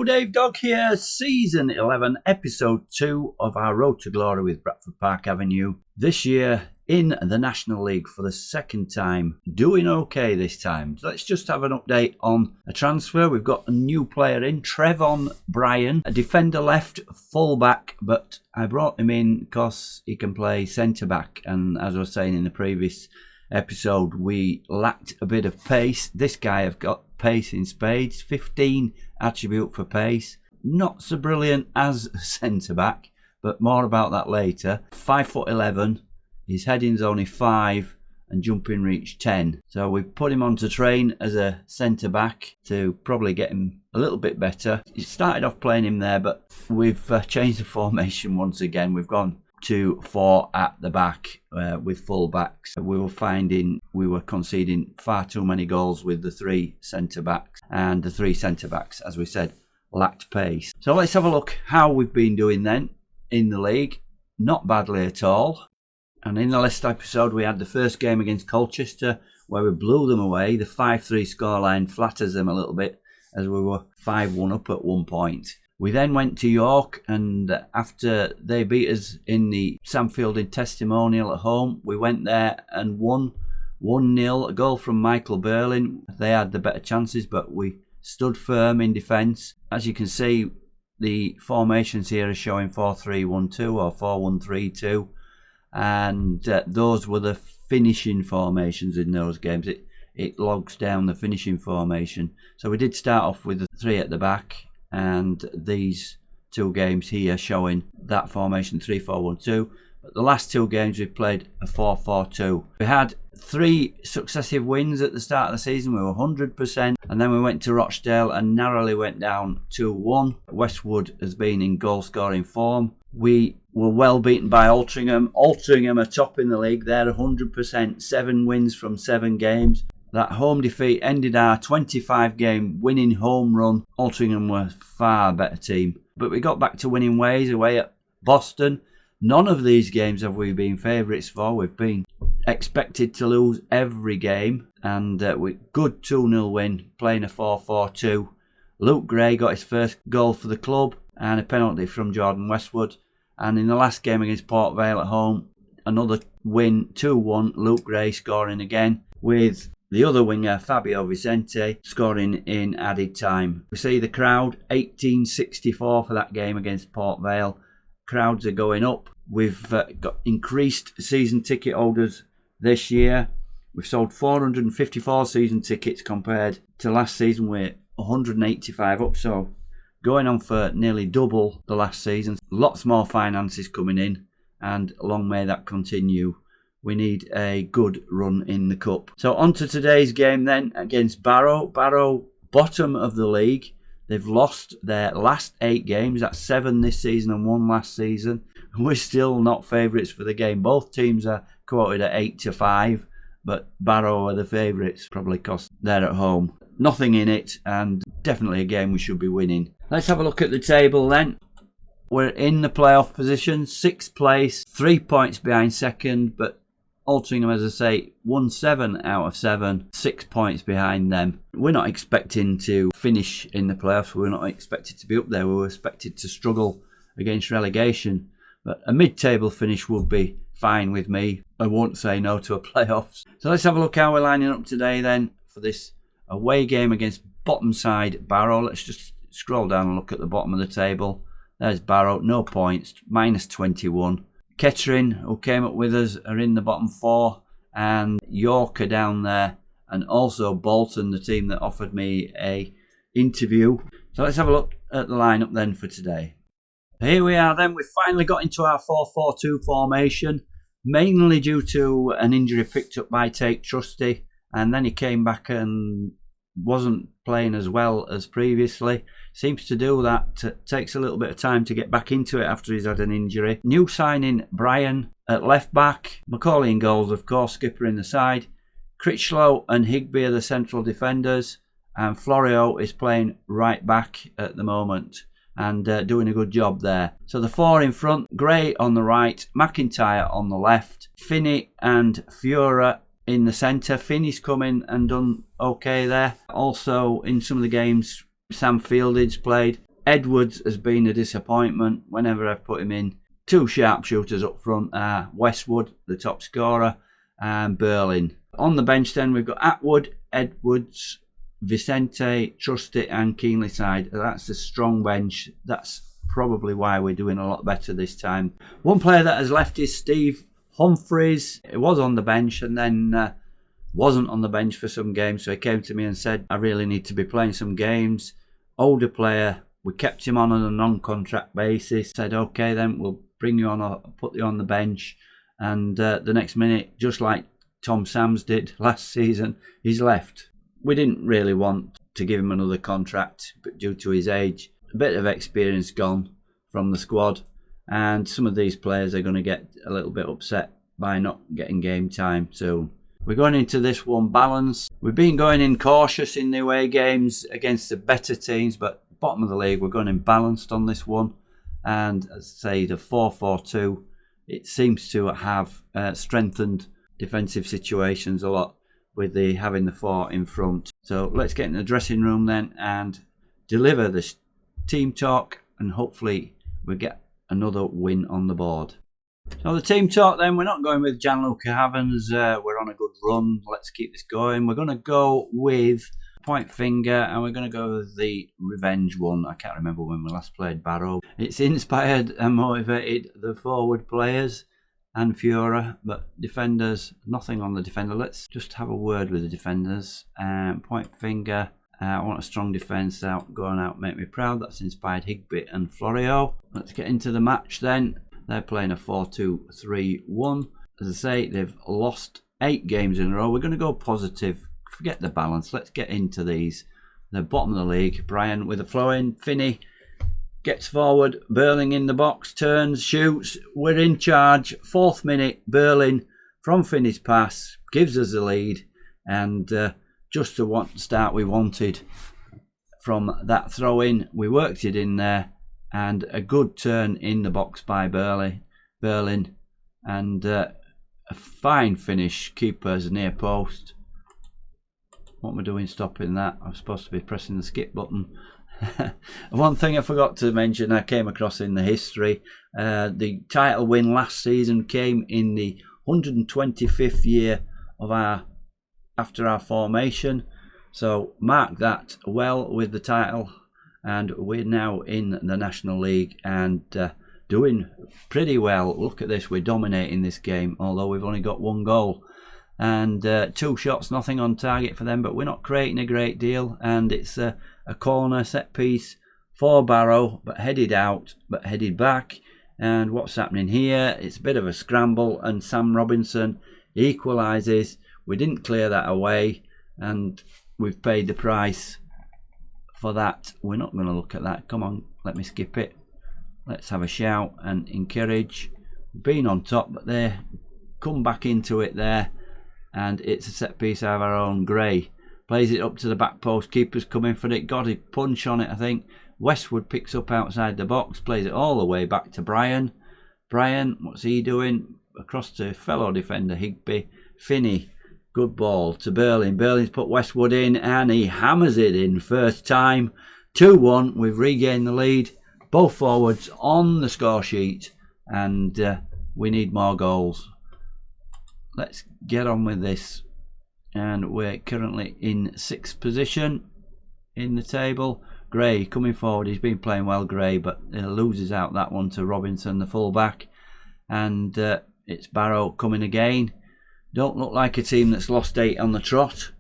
Hello, Dave Dog here, Season 11, Episode 2 of our Road to Glory with Bradford Park Avenue. This year in the National League for the second time. Doing okay this time. So let's just have an update on a transfer. We've got a new player in, Trevon Bryan, a defender left, full-back, but I brought him in because he can play centre-back. And as I was saying in the previous episode, we lacked a bit of pace. This guy have got pace in spades, 15 attribute for pace. Not so brilliant as centre-back, but more about that later. 5'11", his heading's only 5 and jumping reach 10. So we've put him on to train as a centre-back to probably get him a little bit better. He started off playing him there, but we've changed the formation once again. We've gone to 4 at the back with full backs. We were finding we were conceding far too many goals with the 3 centre backs, and the 3 centre backs, as we said, lacked pace. So let's have a look how we've been doing then in the league. Not badly at all. And in the last episode we had the first game against Colchester where we blew them away. The 5-3 scoreline flatters them a little bit as we were 5-1 up at one point. We then went to York, and after they beat us in the Sam Fielding testimonial at home, we went there and won 1-0, a goal from Michael Berlin. They had the better chances, but we stood firm in defence. As you can see, the formations here are showing 4-3-1-2 or 4-1-3-2, and those were the finishing formations in those games. It logs down the finishing formation. So we did start off with the 3 at the back, and these 2 games here showing that formation 3-4-1-2. But the last 2 games we played a 4-4-2. We had 3 successive wins at the start of the season. We were 100%, and then we went to Rochdale and narrowly went down 2-1. Westwood has been in goal scoring form. We were well beaten by Altrincham. Altrincham are top in the league. They're 100%, 7 wins from 7 games. That home defeat ended our 25-game winning home run. Altrincham were a far better team. But we got back to winning ways away at Boston. None of these games have we been favourites for. We've been expected to lose every game. And with good 2-0 win, playing a 4-4-2. Luke Gray got his first goal for the club and a penalty from Jordan Westwood. And in the last game against Port Vale at home, another win, 2-1, Luke Gray scoring again, with the other winger, Fabio Vicente, scoring in added time. We see the crowd, 1864 for that game against Port Vale. Crowds are going up. We've got increased season ticket holders this year. We've sold 454 season tickets compared to last season. We're 185 up, so going on for nearly double the last season. Lots more finances coming in, and long may that continue. We need a good run in the cup. So on to today's game then against Barrow. Barrow, bottom of the league. They've lost their last 8 games. That's 7 this season and 1 last season. We're still not favourites for the game. Both teams are quoted at 8-5, but Barrow are the favourites, probably because they're at home. Nothing in it, and definitely a game we should be winning. Let's have a look at the table then. We're in the playoff position, 6th place, 3 points behind second, but Altrincham, as I say, won 7 out of 7, 6 points behind them. We're not expecting to finish in the playoffs. We're not expected to be up there. We were expected to struggle against relegation. But a mid-table finish would be fine with me. I won't say no to a playoffs. So let's have a look how we're lining up today then for this away game against bottom side Barrow. Let's just scroll down and look at the bottom of the table. There's Barrow, no points, minus 21. Kettering, who came up with us, are in the bottom 4, and York are down there, and also Bolton, the team that offered me a interview. So let's have a look at the lineup then for today. Here we are then. We've finally got into our 4-4-2 formation, mainly due to an injury picked up by Tate Trusty, and then he came back and wasn't playing as well as previously. Seems to do that. Takes a little bit of time to get back into it after he's had an injury. New signing Bryan at left back. Macaulay in goals, of course, skipper in the side. Critchlow and Higby are the central defenders, and Florio is playing right back at the moment and doing a good job there. So the 4 in front, Gray on the right, McIntyre on the left, Finney and Fiora in the centre. Finney's come in and done okay there. Also in some of the games Sam Fielding's played. Edwards has been a disappointment whenever I've put him in. 2 sharpshooters up front are Westwood, the top scorer, and Berlin. On the bench then we've got Atwood, Edwards, Vicente, Trusty and Keenly side. That's a strong bench. That's probably why we're doing a lot better this time. One player that has left is Steve Humphreys. He was on the bench and then wasn't on the bench for some games, so he came to me and said, I really need to be playing some games. Older player. We kept him on a non-contract basis. Said, okay then, we'll bring you on or put you on the bench. And the next minute, just like Tom Sams did last season, he's left. We didn't really want to give him another contract, but due to his age, a bit of experience gone from the squad. And some of these players are going to get a little bit upset by not getting game time. So we're going into this one balanced. We've been going in cautious in the away games against the better teams, but bottom of the league, we're going in balanced on this one. And as I say, the 4-4-2, it seems to have strengthened defensive situations a lot with the having the 4 in front. So let's get in the dressing room then and deliver this team talk, and hopefully we get another win on the board. So the team talk then, we're not going with Gianluca Havens. We're on a good run. Let's keep this going. We're going to go with Point Finger, and we're going to go with the revenge one. I can't remember when we last played Barrow. It's inspired and motivated the forward players and Fiora, but defenders, nothing on the defender. Let's just have a word with the defenders. Point Finger, I want a strong defence out, going out, make me proud. That's inspired Higby and Florio. Let's get into the match then. They're playing a 4-2-3-1. As I say, they've lost 8 games in a row. We're going to go positive. Forget the balance. Let's get into these. The bottom of the league. Brian with a flow in. Finney gets forward. Burling in the box. Turns. Shoots. We're in charge. 4th minute. Burling from Finney's pass gives us the lead. And just the start we wanted from that throw in. We worked it in there. And a good turn in the box by Berlin. And a fine finish. Keeper's near post. What am I doing stopping that? I'm supposed to be pressing the skip button. One thing I forgot to mention, I came across in the history. The title win last season came in the 125th year of after our formation. So mark that well with the title. And we're now in the National League and doing pretty well. Look at this, we're dominating this game, although we've only got 1 goal. And 2 shots, nothing on target for them, but we're not creating a great deal. And it's a corner set piece for Barrow, but headed out, but headed back. And what's happening here? It's a bit of a scramble, and Sam Robinson equalises. We didn't clear that away, and we've paid the price for that. We're not going to look at that. Come on, let me skip it. Let's have a shout and encourage. Been on top, but they come back into it there. And it's a set piece out of our own. Gray plays it up to the back post. Keeper's coming for it. Got a punch on it, I think. Westwood picks up outside the box. Plays it all the way back to Brian. Brian, what's he doing? Across to fellow defender Higby. Finney. Good ball to Berlin. Berlin's put Westwood in and he hammers it in first time. 2-1. We've regained the lead. Both forwards on the score sheet. And we need more goals. Let's get on with this. And we're currently in 6th position in the table. Gray coming forward. He's been playing well, Gray, but he loses out that one to Robinson, the fullback. And it's Barrow coming again. Don't look like a team that's lost 8 on the trot.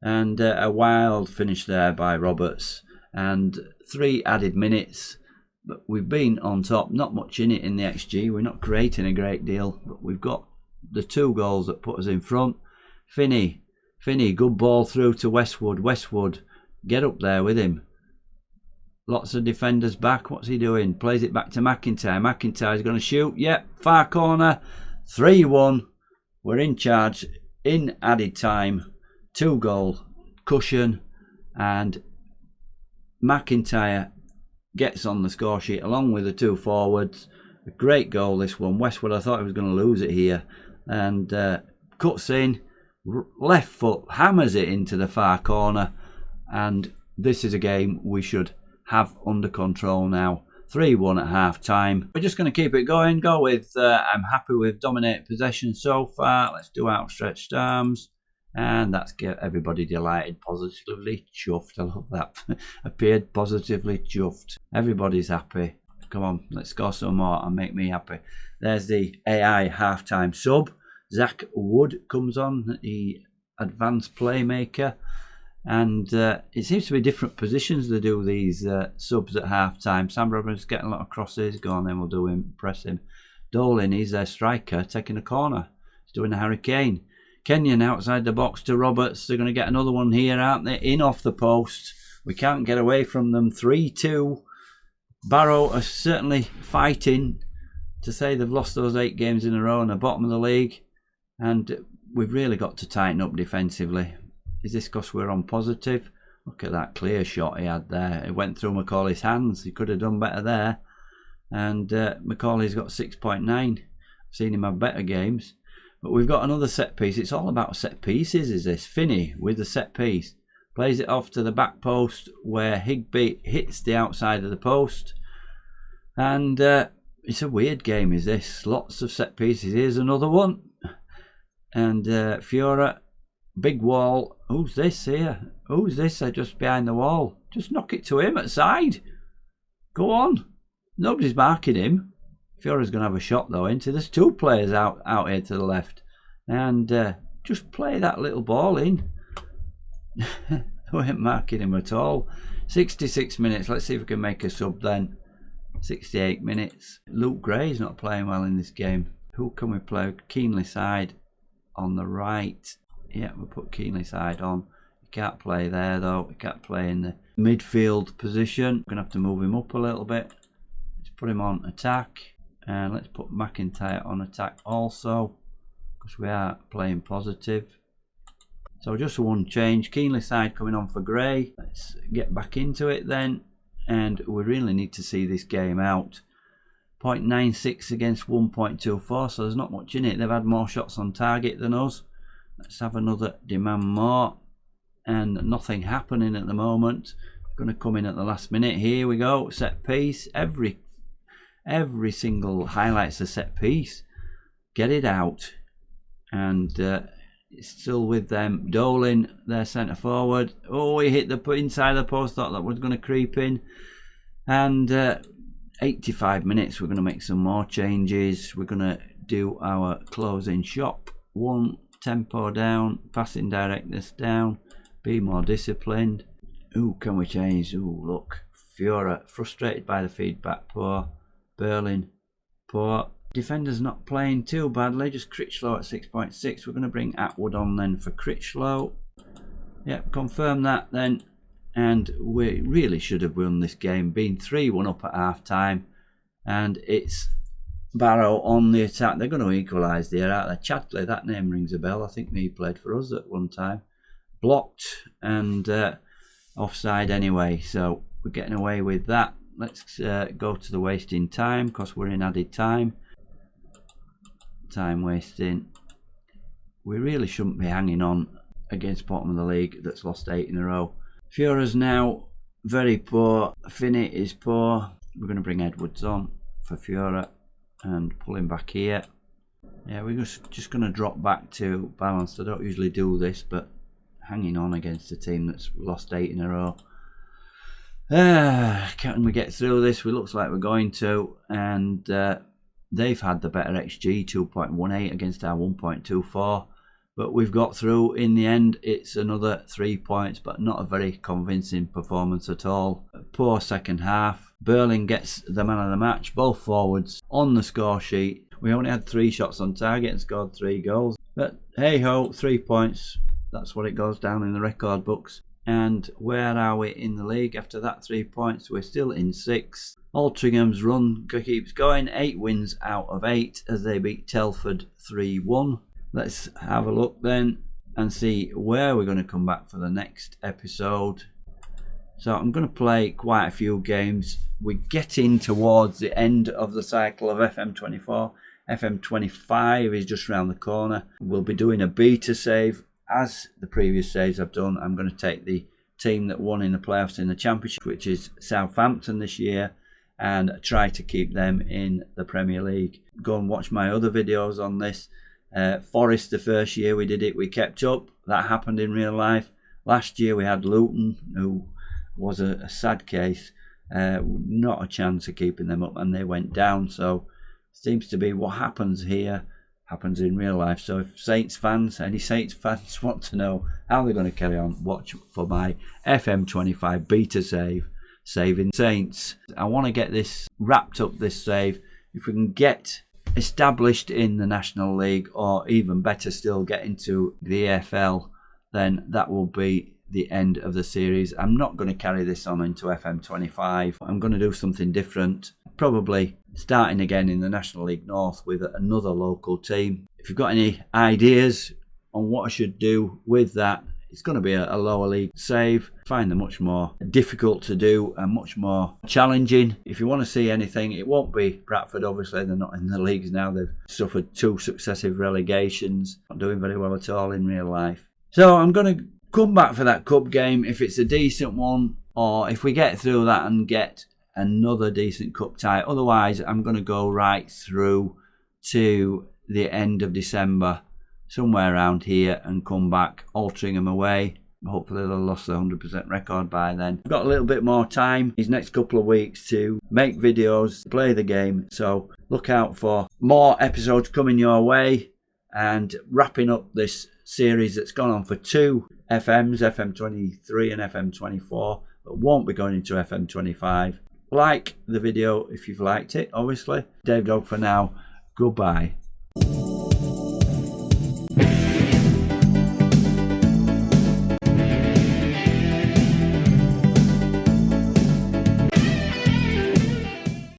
And a wild finish there by Roberts. And 3 added minutes. But we've been on top. Not much in it in the XG. We're not creating a great deal. But we've got the 2 goals that put us in front. Finney, good ball through to Westwood. Westwood, get up there with him. Lots of defenders back. What's he doing? Plays it back to McIntyre. McIntyre's going to shoot. Yep, far corner. 3-1. We're in charge in added time. 2 goal cushion. And McIntyre gets on the score sheet along with the 2 forwards. A great goal, this one. Westwood, I thought he was going to lose it here. And cuts in. Left foot hammers it into the far corner. And this is a game we should have under control now. 3-1 at half time. We're just going to keep it going. Go with I'm happy with dominate possession so far. Let's do outstretched arms. And that's get everybody delighted, positively chuffed. I love that. Appeared positively chuffed. Everybody's happy. Come on, let's score some more and make me happy. There's the AI halftime sub. Zach Wood comes on, the advanced playmaker. And it seems to be different positions they do these subs at halftime. Sam Roberts getting a lot of crosses. Go on then, we'll do him, press him. Dolan, he's their striker, taking a corner. He's doing a hurricane. Kenyon outside the box to Roberts. They're going to get another one here, aren't they? In off the post. We can't get away from them. 3-2. Barrow are certainly fighting to say they've lost those 8 games in a row in the bottom of the league. And we've really got to tighten up defensively. Is this because we're on positive? Look at that clear shot he had there. It went through Macaulay's hands. He could have done better there. And Macaulay's got 6.9. I've seen him have better games. But we've got another set piece. It's all about set pieces, is this? Finney with the set piece. Plays it off to the back post where Higby hits the outside of the post. And it's a weird game, is this? Lots of set pieces. Here's another one. And Fiora, big wall. Who's this here? Who's this? Just behind the wall. Just knock it to him at side. Go on. Nobody's marking him. Fiora's going to have a shot though, isn't he? There's 2 players out here to the left. And just play that little ball in. They weren't marking him at all. 66 minutes. Let's see if we can make a sub then. 68 minutes. Luke Gray's not playing well in this game. Who can we play? Keenly side on the right. Yeah, we'll put Keenly side on. He can't play there though. He can't play in the midfield position. We're going to have to move him up a little bit. Let's put him on attack. And let's put McIntyre on attack also, because we are playing positive. So just one change. Keenly side coming on for Gray. Let's get back into it then. And we really need to see this game out. 0.96 against 1.24, so there's not much in it. They've had more shots on target than us. Let's have another demand more. And nothing happening at the moment. Going to come in at the last minute. Here we go. Set piece. Every single highlight's a set piece. Get it out. And it's still with them. Dolan, their centre forward. Oh, he hit the inside of the post. Thought that was going to creep in. And 85 minutes. We're going to make some more changes. We're going to do our closing shop. 1, tempo down. Passing directness down. Be more disciplined. Who can we change? Oh, look. Fiora, frustrated by the feedback. Poor. Berlin, poor. Defender's not playing too badly, just Critchlow at 6.6. We're going to bring Atwood on then for Critchlow. Yep, confirm that then. And we really should have won this game, being 3-1 up at half time. And it's Barrow on the attack. They're going to equalise there, aren't they? Chadley, that name rings a bell. I think he played for us at one time. Blocked and offside anyway, so we're getting away with that. Let's go to the wasting time, because we're in added time. Time wasting. We really shouldn't be hanging on against bottom of the league that's lost 8 in a row. Fiora's now very poor. Finney is poor. We're going to bring Edwards on for Fiora and pull him back here. Yeah, we're just going to drop back to balanced. I don't usually do this, but hanging on against a team that's lost 8 in a row. Can we get through this? It looks like we're going to. And they've had the better XG, 2.18 against our 1.24. But we've got through in the end. It's another 3 points, but not a very convincing performance at all. A poor second half. Berlin gets the man of the match. Both forwards on the score sheet. We only had 3 shots on target and scored 3 goals. But hey ho, 3 points. That's what it goes down in the record books. And where are we in the league after that 3 points? We're still in 6th. Altringham's run keeps going. 8 wins out of 8 as they beat Telford 3-1. Let's have a look then and see where we're going to come back for the next episode. So I'm going to play quite a few games. We're getting towards the end of the cycle of FM24. FM25 is just around the corner. We'll be doing a beta save. As the previous saves I've done, I'm going to take the team that won in the playoffs in the Championship, which is Southampton this year, and try to keep them in the Premier League. Go and watch my other videos on this. Forest, the first year we did it, we kept up. That happened in real life. Last year we had Luton, who was a sad case. Not a chance of keeping them up, and they went down. So seems to be what happens here happens in real life. So if any Saints fans want to know how they're going to carry on, watch for my FM25 beta saving Saints. I want to get this wrapped up, this save. If we can get established in the National League, or even better still, get into the EFL, then that will be the end of the series. I'm not going to carry this on into FM25. I'm going to do something different, probably starting again in the National League North with another local team. If you've got any ideas on what I should do with that, it's going to be a lower league save. I find them much more difficult to do and much more challenging. If you want to see anything, it won't be Bradford. Obviously, they're not in the leagues now. They've suffered 2 successive relegations. Not doing very well at all in real life. So I'm going to come back for that cup game if it's a decent one, or if we get through that and get another decent cup tie. Otherwise, I'm going to go right through to the end of December, somewhere around here, and come back, Altrincham away. Hopefully they'll have lost the 100% record by then. I've got a little bit more time these next couple of weeks to make videos, play the game, so look out for more episodes coming your way, and wrapping up this series that's gone on for 2 FMs, FM23 and FM24, but won't be going into FM25. Like the video if you've liked it, obviously. Dave Dog for now. Goodbye.